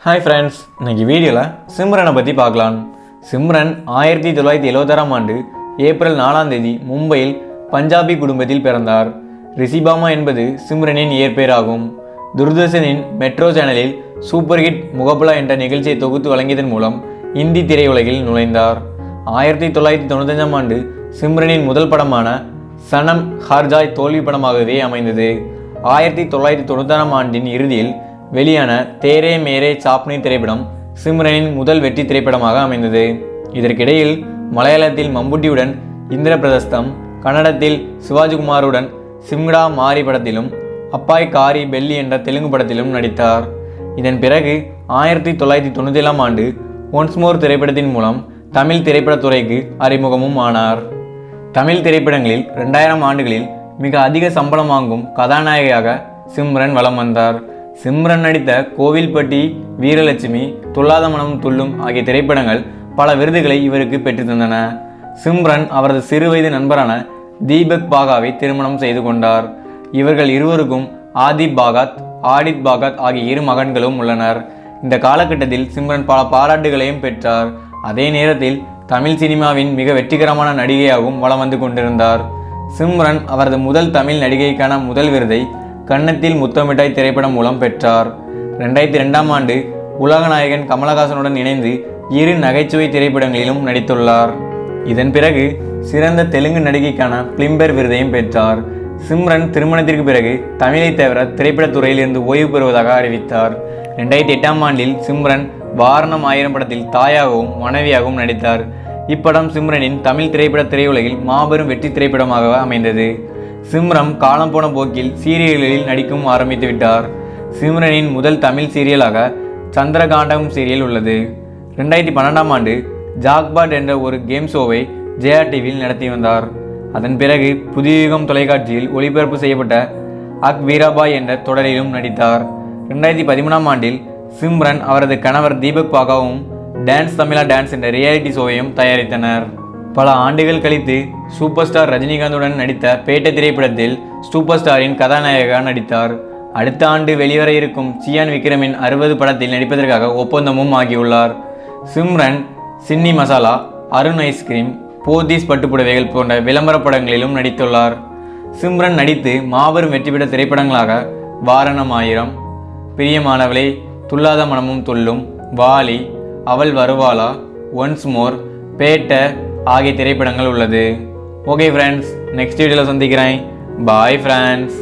Hi friends, இன்னைக்கு வீடியோவில் சிம்ரனை பற்றி பார்க்கலாம். சிம்ரன் 1976ஆம் ஆண்டு ஏப்ரல் 4ஆம் தேதி மும்பையில் பஞ்சாபி குடும்பத்தில் பிறந்தார். ரிஷிபாமா என்பது சிம்ரனின் இயற்பெயர் ஆகும். துர்தர்ஷனின் மெட்ரோ சேனலில் சூப்பர் ஹிட் முகபலா என்ற நிகழ்ச்சியை தொகுத்து வழங்கியதன் மூலம் இந்தி திரையுலகில் நுழைந்தார். 1995ஆம் ஆண்டு சிம்ரனின் முதல் படமான சனம் ஹர்ஜாய் தோல்வி படமாகவே அமைந்தது. 1996ஆம் ஆண்டின் இறுதியில் வெளியான தேரே மேரே சாப்னி திரைப்படம் சிம்ரனின் முதல் வெற்றி திரைப்படமாக அமைந்தது. இதற்கிடையில் மலையாளத்தில் மம்புட்டியுடன் இந்திரபிரதஸ்தம், கன்னடத்தில் சிவாஜிகுமாருடன் சிம்டா மாரி படத்திலும் அப்பாய் காரி பெல்லி என்ற தெலுங்கு படத்திலும் நடித்தார். இதன் பிறகு 1997ஆம் ஆண்டு ஒன்ஸ் மோர் திரைப்படத்தின் மூலம் தமிழ் திரைப்படத்துறைக்கு அறிமுகமும் ஆனார். தமிழ் திரைப்படங்களில் 2000 ஆண்டுகளில் மிக அதிக சம்பளம் வாங்கும் கதாநாயகியாக சிம்ரன் வலம் வந்தார். சிம்ரன் நடித்த கோவில்பட்டி, வீரலட்சுமி, துள்ளாத மனம் துள்ளும் ஆகிய திரைப்படங்கள் பல விருதுகளை இவருக்கு பெற்று தந்தன. சிம்ரன் அவரது சிறுவயது நண்பரான தீபக் பாகாவை திருமணம் செய்து கொண்டார். இவர்கள் இருவருக்கும் ஆதிப் பாகத், ஆடித் பாகத் ஆகிய 2 மகன்களும் உள்ளனர். இந்த காலகட்டத்தில் சிம்ரன் பல பாராட்டுகளையும் பெற்றார். அதே நேரத்தில் தமிழ் சினிமாவின் மிக வெற்றிகரமான நடிகையாகவும் வலம் வந்து கொண்டிருந்தார். சிம்ரன் அவரது முதல் தமிழ் நடிகைக்கான முதல் விருதை கன்னத்தில் முத்தமிட்டாய் திரைப்படம் மூலம் பெற்றார். 2002ஆம் ஆண்டு உலகநாயகன் கமலஹாசனுடன் இணைந்து 2 நகைச்சுவை திரைப்படங்களிலும் நடித்துள்ளார். இதன் பிறகு சிறந்த தெலுங்கு நடிகைக்கான பிலிம்பேர் விருதையும் பெற்றார். சிம்ரன் திருமணத்திற்கு பிறகு தமிழை தவிர திரைப்படத்துறையில் இருந்து ஓய்வு பெறுவதாக அறிவித்தார். 2008ஆம் ஆண்டில் சிம்ரன் வாரணம் 1000 படத்தில் தாயாகவும் மனைவியாகவும் நடித்தார். இப்படம் சிம்ரனின் தமிழ் திரைப்பட திரையுலகில் மாபெரும் வெற்றி திரைப்படமாக அமைந்தது. சிம்ரன் காலம் போன போக்கில் சீரியல்களில் நடிக்கவும் ஆரம்பித்து விட்டார். சிம்ரனின் முதல் தமிழ் சீரியலாக சந்திரகாண்டம் சீரியல் உள்ளது. 2012ஆம் ஆண்டு ஜாக்பாட் என்ற ஒரு கேம் ஷோவை ஜெயா டிவியில் நடத்தி வந்தார். அதன் பிறகு புதிய யுகம் தொலைக்காட்சியில் ஒளிபரப்பு செய்யப்பட்ட அக் வீராபாய் என்ற தொடரிலும் நடித்தார். 2013ஆம் ஆண்டில் சிம்ரன் அவரது கணவர் தீபக் பாகாவும் டான்ஸ் தமிழா டான்ஸ் என்ற ரியாலிட்டி ஷோவையும் தயாரித்தனர். பல ஆண்டுகள் கழித்து சூப்பர் ஸ்டார் ரஜினிகாந்துடன் நடித்த பேட்டை திரைப்படத்தில் சூப்பர் ஸ்டாரின் கதாநாயகராக நடித்தார். அடுத்த ஆண்டு வெளிவர இருக்கும் சியான் விக்ரமின் 60 படத்தில் நடிப்பதற்காக ஒப்பந்தமும் ஆகியுள்ளார். சிம்ரன் சின்னி மசாலா, அருண் ஐஸ்கிரீம், போத்தீஸ் பட்டுப்புடவைகள் போன்ற விளம்பர படங்களிலும் நடித்துள்ளார். சிம்ரன் நடித்து மாபெரும் வெற்றி பெற்ற திரைப்படங்களாக வாரணம் 1000, பிரியமானவளே, துள்ளாத மனமும் துள்ளும், வாலி, அவள் வருவாளா, ஒன்ஸ் மோர், பேட்டை ஆகிய திரைப்படங்கள் உள்ளது. ஓகே ஃப்ரெண்ட்ஸ், நெக்ஸ்ட் வீடியோவில் சந்திக்கிறேன். Bye friends.